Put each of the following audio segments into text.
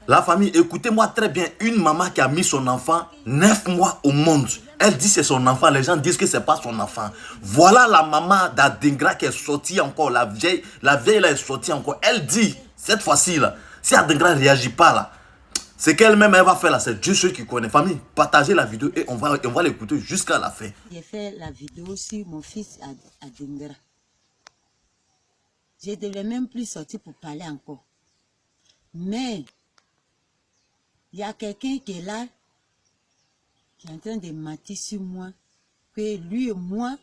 La famille, écoutez-moi très bien. Une maman qui a mis son enfant 9 mois au monde. Elle dit c'est son enfant. Les gens disent que c'est pas son enfant. Voilà la maman d'Adingra qui est sortie encore. La vieille là est sortie encore. Elle dit, cette fois-ci là, si Adingra ne réagit pas là, c'est qu'elle-même elle va faire là. C'est Dieu seul qui connaît. Famille, partagez la vidéo et on va l'écouter jusqu'à la fin. J'ai fait la vidéo sur mon fils Adingra. Je ne devais même plus sortir pour parler encore. Mais il y a quelqu'un qui est là, qui est en train de mentir sur moi, que lui et moi,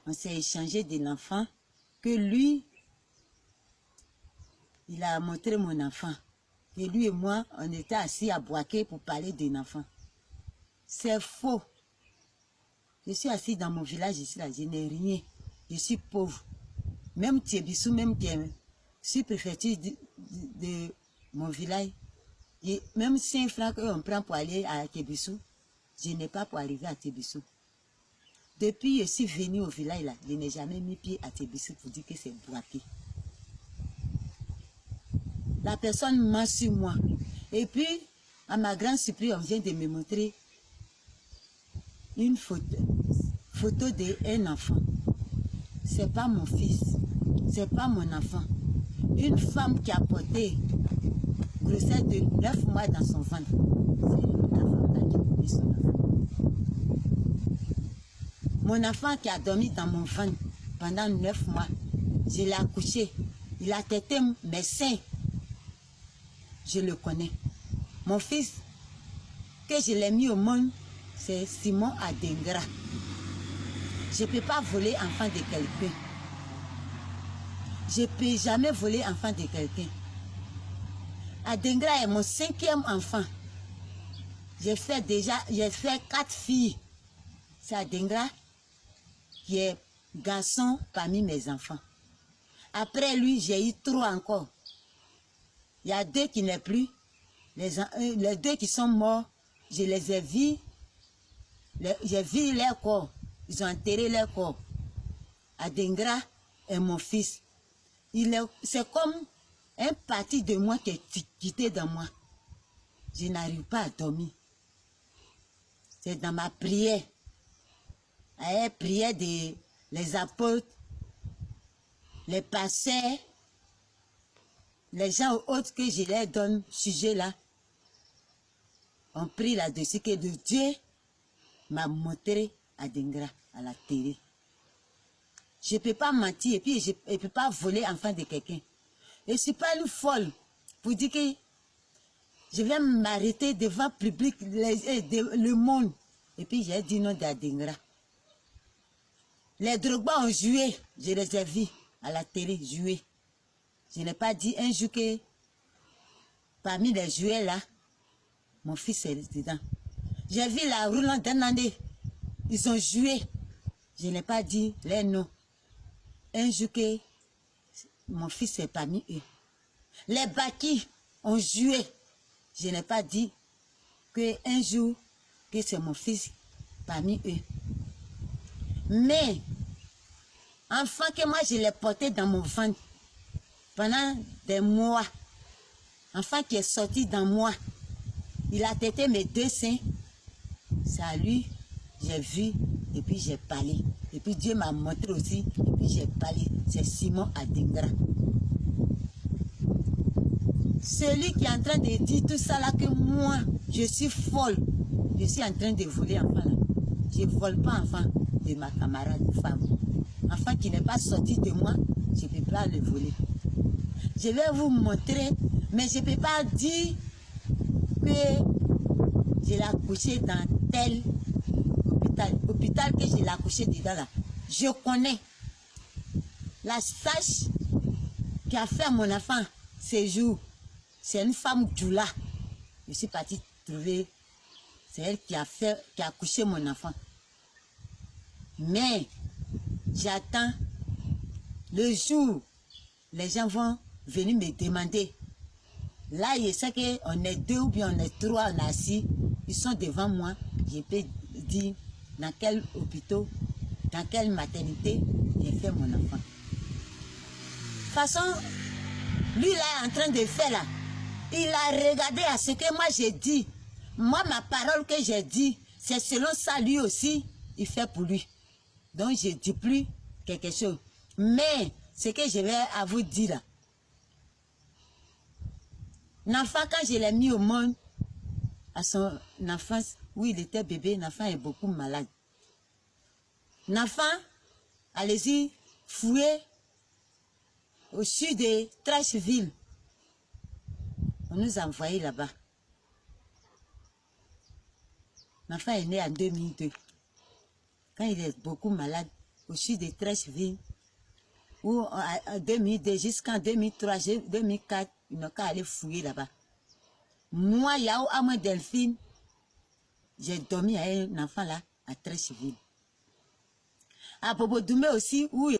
on s'est échangé de l'enfant, que lui, il a montré mon enfant, que lui et moi, on était assis à Boaké pour parler d'un enfant. C'est faux. Je suis assis dans mon village ici, là, je n'ai rien. Je suis pauvre. Même Thiebissou, même qui est sous-préfecture de mon village, et même 5 francs qu'on prend pour aller à Thiebissou, je n'ai pas pour arriver à Thiebissou. Depuis que je suis venu au village, là, je n'ai jamais mis pied à Thiebissou pour dire que c'est Boaké. La personne ment sur moi. Et puis, à ma grande surprise, on vient de me montrer une photo d'un enfant. C'est pas mon fils, c'est pas mon enfant. Une femme qui a porté grossesse de 9 mois dans son ventre. C'est la femme là qui a porté son enfant. Mon enfant qui a dormi dans mon ventre pendant 9 mois, je l'ai accouché. Il a tété mes seins. Je le connais. Mon fils, que je l'ai mis au monde, c'est Simon Adingra. Je ne peux pas voler enfant de quelqu'un. Je ne peux jamais voler enfant de quelqu'un. Adingra est mon 5e enfant. J'ai fait 4 filles. C'est Adingra qui est garçon parmi mes enfants. Après lui, j'ai eu 3 encore. Il y a 2 qui n'est plus. Les 2 qui sont morts, je les ai vus. J'ai vu leur corps. Ils ont enterré leur corps. Adingra est mon fils. C'est comme un parti de moi qui est quitté dans moi. Je n'arrive pas à dormir. C'est dans ma prière. La prière des apôtres, les pasteurs, les gens autres que je leur donne sujet là. On prie là-dessus que Dieu m'a montré Adingra à la télé. Je ne peux pas mentir et puis je ne peux pas voler enfant de quelqu'un. Je ne suis pas une folle pour dire que je vais m'arrêter devant le public, le monde. Et puis j'ai dit non d'Adingra. Les Drogba ont joué, je les ai vus à la télé jouer. Je n'ai pas dit un jour que parmi les jouets là, mon fils est dedans. J'ai vu la Roland Denandé, ils ont joué. Je n'ai pas dit les noms. Un jour que mon fils est parmi eux. Les Baki ont joué. Je n'ai pas dit qu'un jour que c'est mon fils parmi eux. Mais, enfant que moi je l'ai porté dans mon ventre pendant des mois, enfant qui est sorti dans moi, il a tété mes 2 seins. C'est à lui, j'ai vu et puis j'ai parlé. Et puis Dieu m'a montré aussi et puis j'ai parlé. C'est Simon Adingra. Celui qui est en train de dire tout ça là, que moi, je suis folle. Je suis en train de voler enfant là. Je ne vole pas enfant de ma camarade femme. Enfant qui n'est pas sorti de moi, je ne peux pas le voler. Je vais vous montrer, mais je ne peux pas dire que je l'ai accouché dans tel hôpital que je l'ai accouché dedans là. Je connais la sage qui a fait mon enfant ces jours. C'est une femme Djoula. Je suis partie trouver. C'est elle qui a accouché mon enfant. Mais j'attends le jour les gens vont venir me demander. Là, je sais qu'on est 2 ou bien on est 3, on est assis. Ils sont devant moi. Je peux dire dans quel hôpital, dans quelle maternité j'ai fait mon enfant. De toute façon, lui là est en train de faire là. Il a regardé à ce que moi j'ai dit. Moi, ma parole que j'ai dit, c'est selon ça, lui aussi, il fait pour lui. Donc, je ne dis plus quelque chose. Mais, ce que je vais à vous dire là, l'enfant, quand je l'ai mis au monde, à son enfance, où il était bébé, l'enfant est beaucoup malade. L'enfant, allez-y, fouiller au sud de Trashville. On nous a envoyés là-bas. L'enfant est né en 2002. Quand il est beaucoup malade, au sud de Trashville, où en 2002 jusqu'en 2003, 2004, il n'a qu'à aller fouiller là-bas. Moi, il y a à moi Delphine, j'ai dormi avec un enfant là, à Trashville. À Bobo Doumé aussi, où